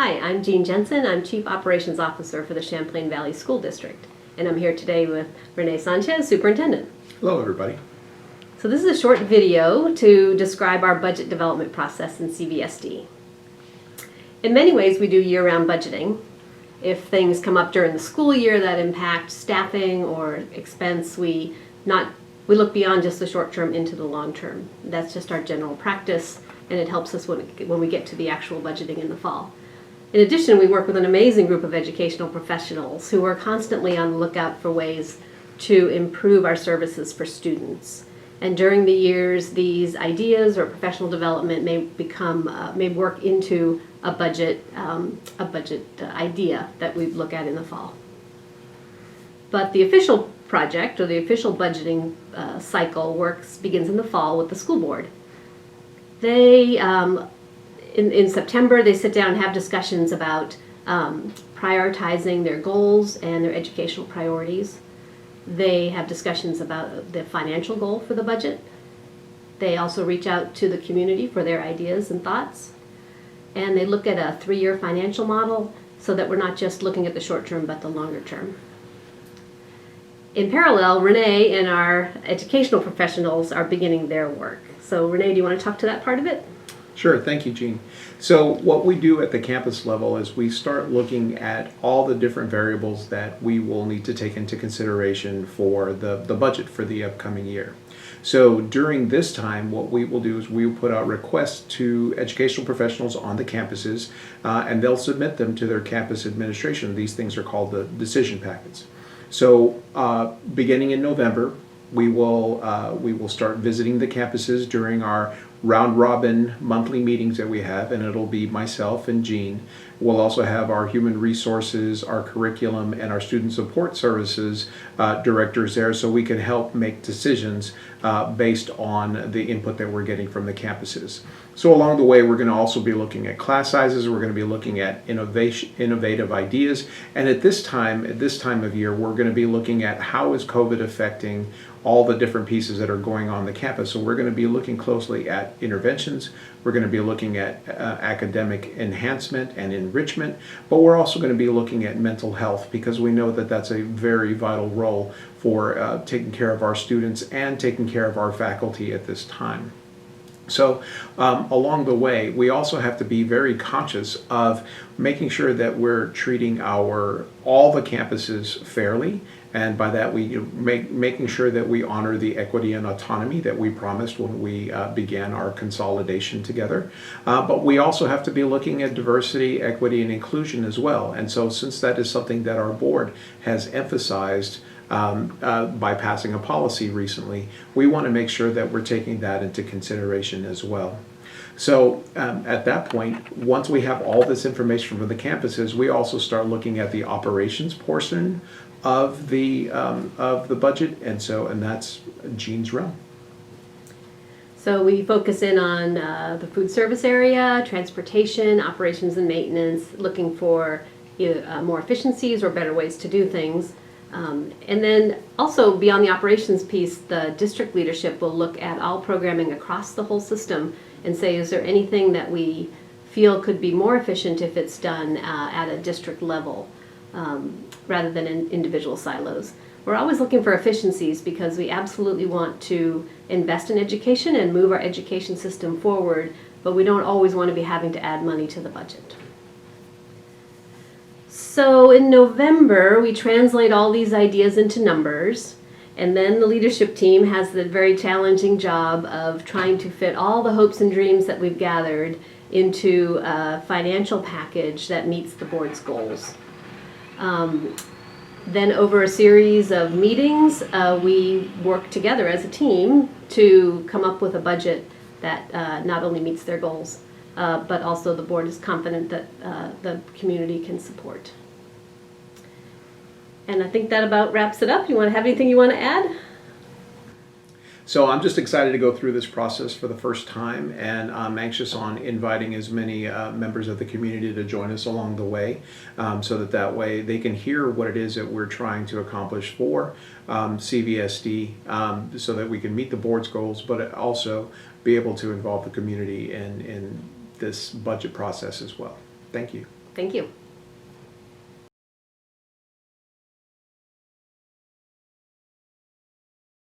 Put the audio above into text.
Hi, I'm Jean Jensen. I'm Chief Operations Officer for the Champlain Valley School District, and I'm here today with Renee Sanchez, Superintendent. Hello, everybody. So this is a short video to describe our budget development process in CVSD. In many ways, we do year-round budgeting. If things come up during the school year that impact staffing or expense, we look beyond just the short term into the long term. That's just our general practice, and it helps us when we get to the actual budgeting in the fall. In addition, we work with an amazing group of educational professionals who are constantly on the lookout for ways to improve our services for students. And during the years, these ideas or professional development may work into a budget idea that we look at in the fall. But the official project or the official budgeting cycle begins in the fall with the school board. They in September, they sit down and have discussions about prioritizing their goals and their educational priorities. They have discussions about the financial goal for the budget. They also reach out to the community for their ideas and thoughts. And they look at a 3-year financial model so that we're not just looking at the short term but the longer term. In parallel, Renee and our educational professionals are beginning their work. So Renee, do you want to talk to that part of it? Sure, thank you, Jean. So what we do at the campus level is we start looking at all the different variables that we will need to take into consideration for the budget for the upcoming year. So during this time, what we will do is we will put out requests to educational professionals on the campuses, and they'll submit them to their campus administration. These things are called the decision packets. So beginning in November, we will start visiting the campuses during our round-robin monthly meetings that we have, and it'll be myself and Jean. We'll also have our human resources, our curriculum, and our student support services directors there, so we can help make decisions based on the input that we're getting from the campuses. So along the way, we're going to also be looking at class sizes. We're going to be looking at innovative ideas, and at this time of year, we're going to be looking at how is COVID affecting all the different pieces that are going on the campus. So we're going to be looking closely at interventions. We're going to be looking at academic enhancement and enrichment, but we're also going to be looking at mental health because we know that that's a very vital role for taking care of our students and taking care of our faculty at this time. So along the way, we also have to be very conscious of making sure that we're treating all the campuses fairly, and by that we making sure that we honor the equity and autonomy that we promised when we began our consolidation together. But we also have to be looking at diversity, equity, and inclusion as well. And so since that is something that our board has emphasized by passing a policy recently, we want to make sure that we're taking that into consideration as well. So at that point, once we have all this information from the campuses, we also start looking at the operations portion of the budget, and that's Jean's realm. So we focus in on the food service area, transportation, operations and maintenance, looking for either more efficiencies or better ways to do things. And then also beyond the operations piece, the district leadership will look at all programming across the whole system and say, is there anything that we feel could be more efficient if it's done at a district level rather than in individual silos. We're always looking for efficiencies because we absolutely want to invest in education and move our education system forward, but we don't always want to be having to add money to the budget. So in November, we translate all these ideas into numbers, and then the leadership team has the very challenging job of trying to fit all the hopes and dreams that we've gathered into a financial package that meets the board's goals. Then over a series of meetings, we work together as a team to come up with a budget that not only meets their goals, but also the board is confident that the community can support. And I think that about wraps it up. You want to have anything you want to add? So I'm just excited to go through this process for the first time, and I'm anxious on inviting as many members of the community to join us along the way, so that way they can hear what it is that we're trying to accomplish for CVSD, so that we can meet the board's goals, but also be able to involve the community in this budget process as well. Thank you. Thank you.